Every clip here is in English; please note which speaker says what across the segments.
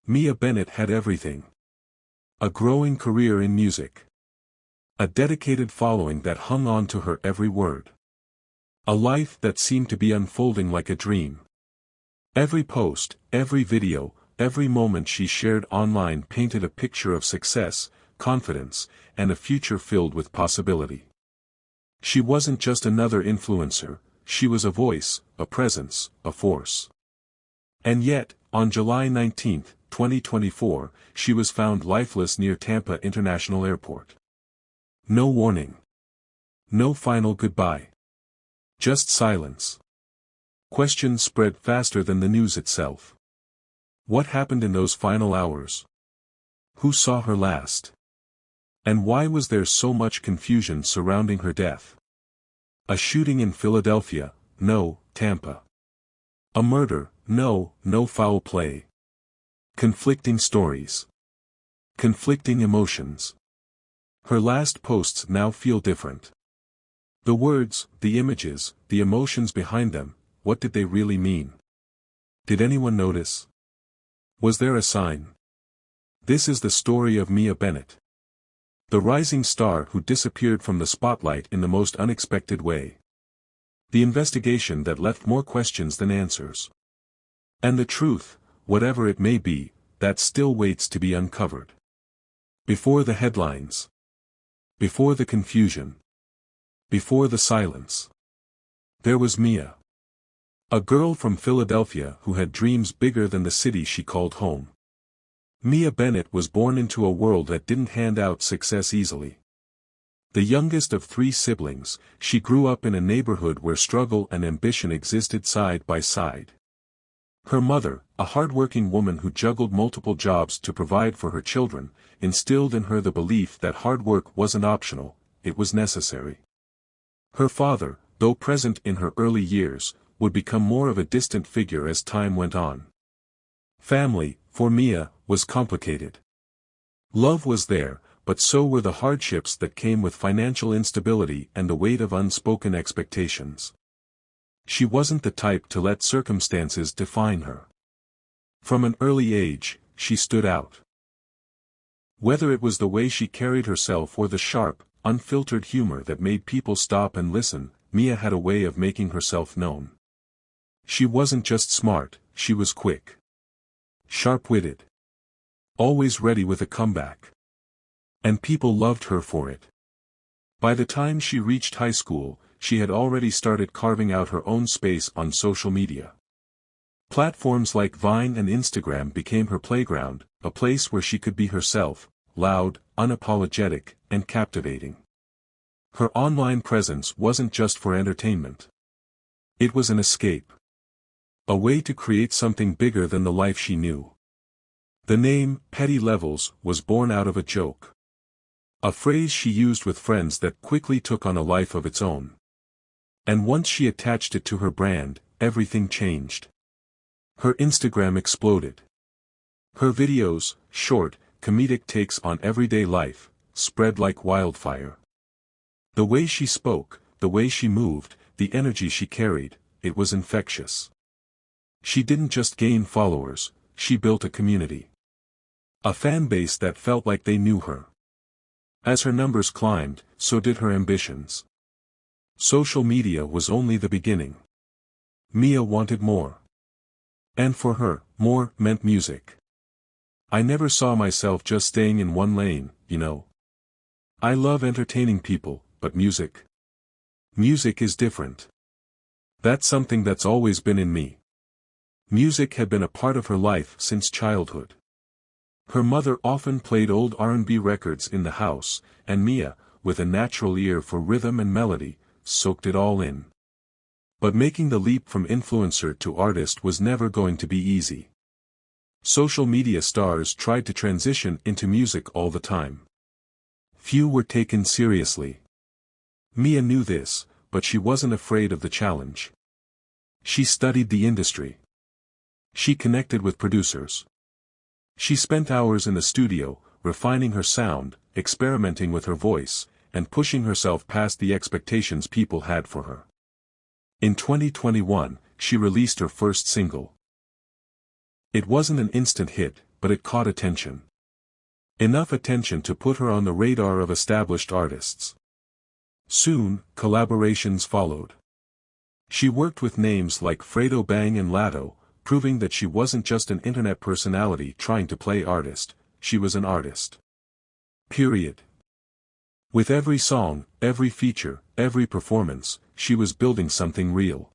Speaker 1: Mia Bennett had everything. A growing career in music. A dedicated following that hung on to her every word. A life that seemed to be unfolding like a dream. Every post, every video, every moment she shared online painted a picture of success, confidence, and a future filled with possibility. She wasn't just another influencer, she was a voice, a presence, a force. And yet, on July 19, 2024, she was found lifeless near Tampa International Airport. No warning. No final goodbye. Just silence. Questions spread faster than the news itself. What happened in those final hours? Who saw her last? And why was there so much confusion surrounding her death? A shooting in Philadelphia, no, Tampa. A murder, no foul play. Conflicting stories. Conflicting emotions. Her last posts now feel different. The words, the images, the emotions behind them, what did they really mean? Did anyone notice? Was there a sign? This is the story of Mia Bennett. The rising star who disappeared from the spotlight in the most unexpected way. The investigation that left more questions than answers. And the truth, whatever it may be, that still waits to be uncovered. Before the headlines. Before the confusion. Before the silence. There was Mia. A girl from Philadelphia who had dreams bigger than the city she called home. Mia Bennett was born into a world that didn't hand out success easily. The youngest of 3 siblings, she grew up in a neighborhood where struggle and ambition existed side by side. Her mother, a hardworking woman who juggled multiple jobs to provide for her children, instilled in her the belief that hard work wasn't optional, it was necessary. Her father, though present in her early years, would become more of a distant figure as time went on. Family, for Mia, was complicated. Love was there, but so were the hardships that came with financial instability and the weight of unspoken expectations. She wasn't the type to let circumstances define her. From an early age, she stood out. Whether it was the way she carried herself or the sharp, unfiltered humor that made people stop and listen, Mia had a way of making herself known. She wasn't just smart, she was quick. Sharp-witted. Always ready with a comeback. And people loved her for it. By the time she reached high school, she had already started carving out her own space on social media. Platforms like Vine and Instagram became her playground, a place where she could be herself, loud, unapologetic, and captivating. Her online presence wasn't just for entertainment. It was an escape. A way to create something bigger than the life she knew. The name, Petty Levels, was born out of a joke. A phrase she used with friends that quickly took on a life of its own. And once she attached it to her brand, everything changed. Her Instagram exploded. Her videos, short, comedic takes on everyday life, spread like wildfire. The way she spoke, the way she moved, the energy she carried, it was infectious. She didn't just gain followers, she built a community. A fan base that felt like they knew her. As her numbers climbed, so did her ambitions. Social media was only the beginning. Mia wanted more. And for her, more meant music. I never saw myself just staying in one lane, you know. I love entertaining people, but music? Music is different. That's something that's always been in me. Music had been a part of her life since childhood. Her mother often played old R&B records in the house, and Mia, with a natural ear for rhythm and melody, soaked it all in. But making the leap from influencer to artist was never going to be easy. Social media stars tried to transition into music all the time. Few were taken seriously. Mia knew this, but she wasn't afraid of the challenge. She studied the industry. She connected with producers. She spent hours in the studio, refining her sound, experimenting with her voice, and pushing herself past the expectations people had for her. In 2021, she released her first single. It wasn't an instant hit, but it caught attention. Enough attention to put her on the radar of established artists. Soon, collaborations followed. She worked with names like Fredo Bang and Latto, proving that she wasn't just an internet personality trying to play artist, she was an artist. Period. With every song, every feature, every performance, she was building something real.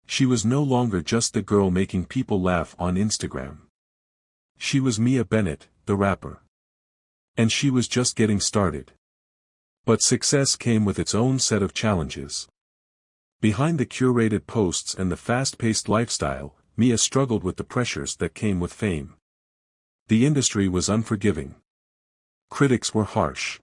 Speaker 1: She was no longer just the girl making people laugh on Instagram. She was Mia Bennett, the rapper. And she was just getting started. But success came with its own set of challenges. Behind the curated posts and the fast-paced lifestyle, Mia struggled with the pressures that came with fame. The industry was unforgiving. Critics were harsh.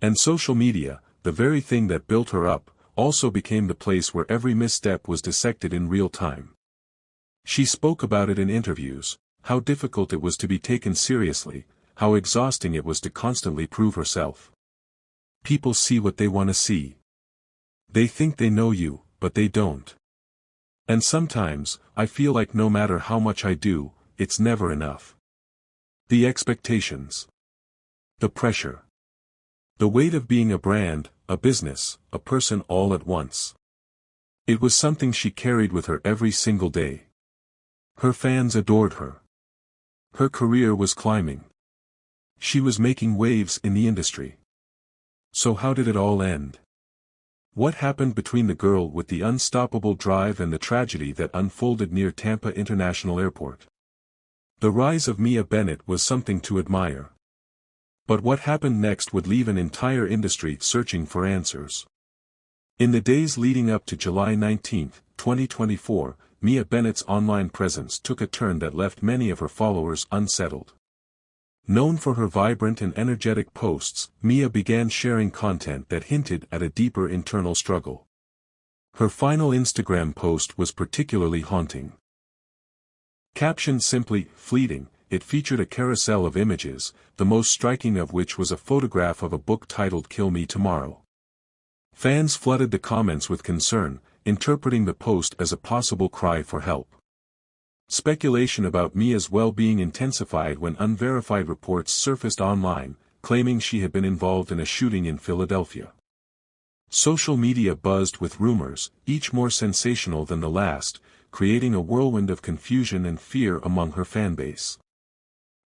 Speaker 1: And social media, the very thing that built her up, also became the place where every misstep was dissected in real time. She spoke about it in interviews, how difficult it was to be taken seriously, how exhausting it was to constantly prove herself. People see what they want to see. They think they know you, but they don't. And sometimes, I feel like no matter how much I do, it's never enough. The expectations. The pressure. The weight of being a brand, a business, a person all at once. It was something she carried with her every single day. Her fans adored her. Her career was climbing. She was making waves in the industry. So how did it all end? What happened between the girl with the unstoppable drive and the tragedy that unfolded near Tampa International Airport? The rise of Mia Bennett was something to admire. But what happened next would leave an entire industry searching for answers. In the days leading up to July 19, 2024, Mia Bennett's online presence took a turn that left many of her followers unsettled. Known for her vibrant and energetic posts, Mia began sharing content that hinted at a deeper internal struggle. Her final Instagram post was particularly haunting. Captioned simply, "Fleeting," it featured a carousel of images, the most striking of which was a photograph of a book titled "Kill Me Tomorrow." Fans flooded the comments with concern, interpreting the post as a possible cry for help. Speculation about Mia's well-being intensified when unverified reports surfaced online, claiming she had been involved in a shooting in Philadelphia. Social media buzzed with rumors, each more sensational than the last, creating a whirlwind of confusion and fear among her fanbase.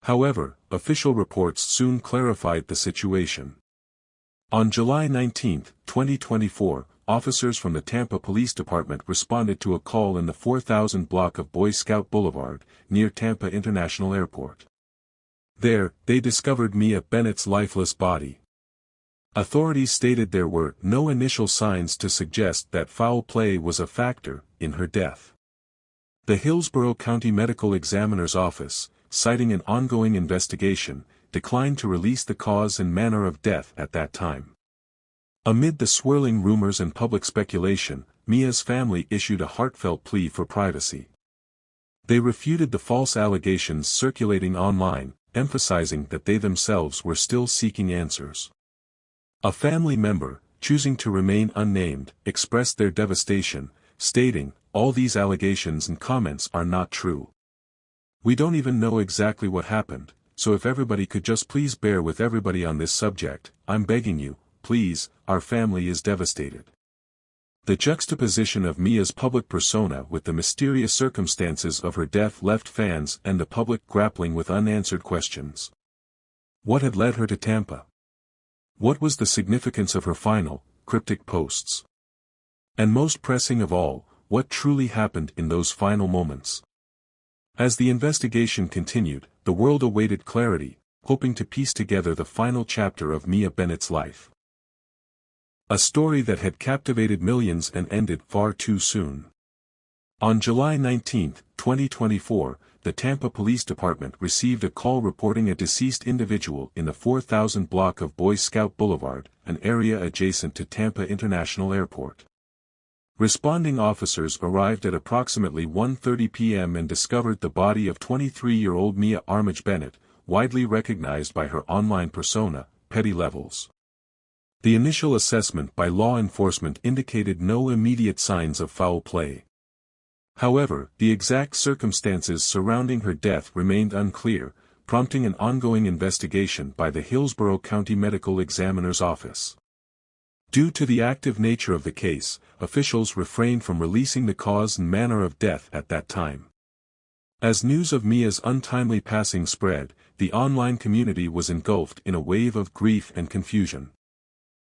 Speaker 1: However, official reports soon clarified the situation. On July 19, 2024, officers from the Tampa Police Department responded to a call in the 4000 block of Boy Scout Boulevard, near Tampa International Airport. There, they discovered Mia Bennett's lifeless body. Authorities stated there were no initial signs to suggest that foul play was a factor in her death. The Hillsborough County Medical Examiner's Office, citing an ongoing investigation, declined to release the cause and manner of death at that time. Amid the swirling rumors and public speculation, Mia's family issued a heartfelt plea for privacy. They refuted the false allegations circulating online, emphasizing that they themselves were still seeking answers. A family member, choosing to remain unnamed, expressed their devastation, stating, "All these allegations and comments are not true. We don't even know exactly what happened, so if everybody could just please bear with everybody on this subject, I'm begging you, please, our family is devastated." The juxtaposition of Mia's public persona with the mysterious circumstances of her death left fans and the public grappling with unanswered questions. What had led her to Tampa? What was the significance of her final, cryptic posts? And most pressing of all, what truly happened in those final moments? As the investigation continued, the world awaited clarity, hoping to piece together the final chapter of Mia Bennett's life. A story that had captivated millions and ended far too soon. On July 19, 2024, the Tampa Police Department received a call reporting a deceased individual in the 4000 block of Boy Scout Boulevard, an area adjacent to Tampa International Airport. Responding officers arrived at approximately 1:30 p.m. and discovered the body of 23-year-old Mia Armage Bennett, widely recognized by her online persona, Petty Levels. The initial assessment by law enforcement indicated no immediate signs of foul play. However, the exact circumstances surrounding her death remained unclear, prompting an ongoing investigation by the Hillsborough County Medical Examiner's Office. Due to the active nature of the case, officials refrained from releasing the cause and manner of death at that time. As news of Mia's untimely passing spread, the online community was engulfed in a wave of grief and confusion.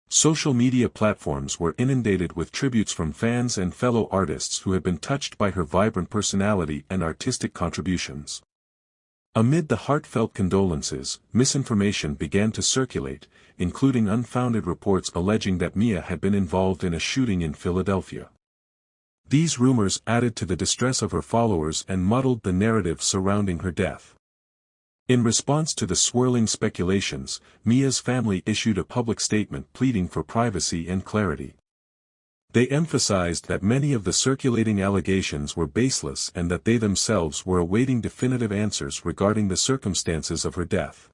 Speaker 1: Social media platforms were inundated with tributes from fans and fellow artists who had been touched by her vibrant personality and artistic contributions. Amid the heartfelt condolences, misinformation began to circulate, including unfounded reports alleging that Mia had been involved in a shooting in Philadelphia. These rumors added to the distress of her followers and muddled the narrative surrounding her death. In response to the swirling speculations, Mia's family issued a public statement pleading for privacy and clarity. They emphasized that many of the circulating allegations were baseless and that they themselves were awaiting definitive answers regarding the circumstances of her death.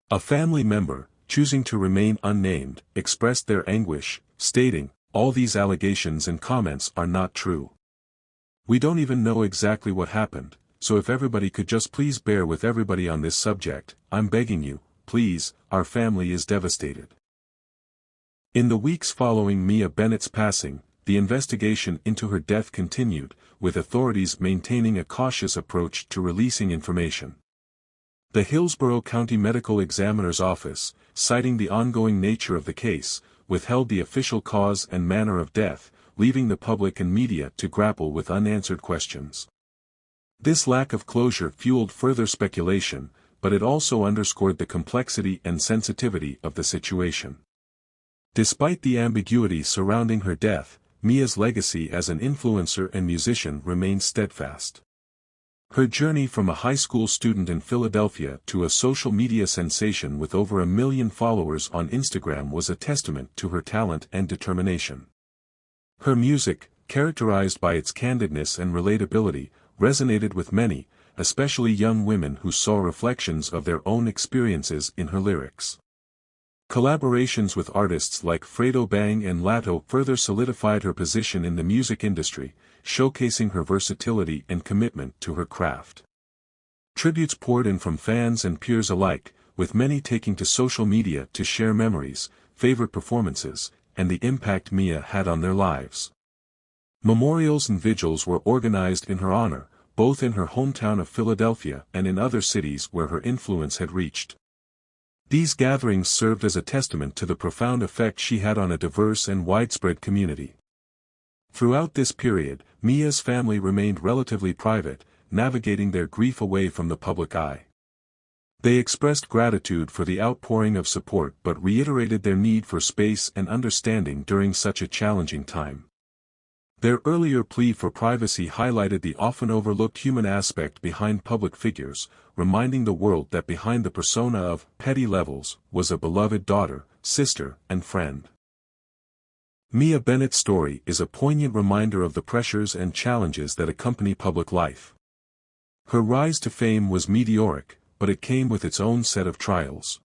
Speaker 1: A family member, choosing to remain unnamed, expressed their anguish, stating, "All these allegations and comments are not true. We don't even know exactly what happened, so if everybody could just please bear with everybody on this subject, I'm begging you, please, our family is devastated." In the weeks following Mia Bennett's passing, the investigation into her death continued, with authorities maintaining a cautious approach to releasing information. The Hillsborough County Medical Examiner's Office, citing the ongoing nature of the case, withheld the official cause and manner of death, leaving the public and media to grapple with unanswered questions. This lack of closure fueled further speculation, but it also underscored the complexity and sensitivity of the situation. Despite the ambiguity surrounding her death, Mia's legacy as an influencer and musician remains steadfast. Her journey from a high school student in Philadelphia to a social media sensation with over 1 million followers on Instagram was a testament to her talent and determination. Her music, characterized by its candidness and relatability, resonated with many, especially young women who saw reflections of their own experiences in her lyrics. Collaborations with artists like Fredo Bang and Lato further solidified her position in the music industry, showcasing her versatility and commitment to her craft. Tributes poured in from fans and peers alike, with many taking to social media to share memories, favorite performances, and the impact Mia had on their lives. Memorials and vigils were organized in her honor, both in her hometown of Philadelphia and in other cities where her influence had reached. These gatherings served as a testament to the profound effect she had on a diverse and widespread community. Throughout this period, Mia's family remained relatively private, navigating their grief away from the public eye. They expressed gratitude for the outpouring of support but reiterated their need for space and understanding during such a challenging time. Their earlier plea for privacy highlighted the often overlooked human aspect behind public figures, reminding the world that behind the persona of petty levels was a beloved daughter, sister, and friend. Mia Bennett's story is a poignant reminder of the pressures and challenges that accompany public life. Her rise to fame was meteoric, but it came with its own set of trials.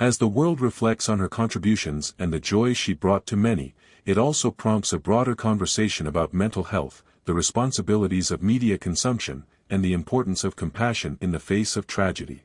Speaker 1: As the world reflects on her contributions and the joy she brought to many, it also prompts a broader conversation about mental health, the responsibilities of media consumption, and the importance of compassion in the face of tragedy.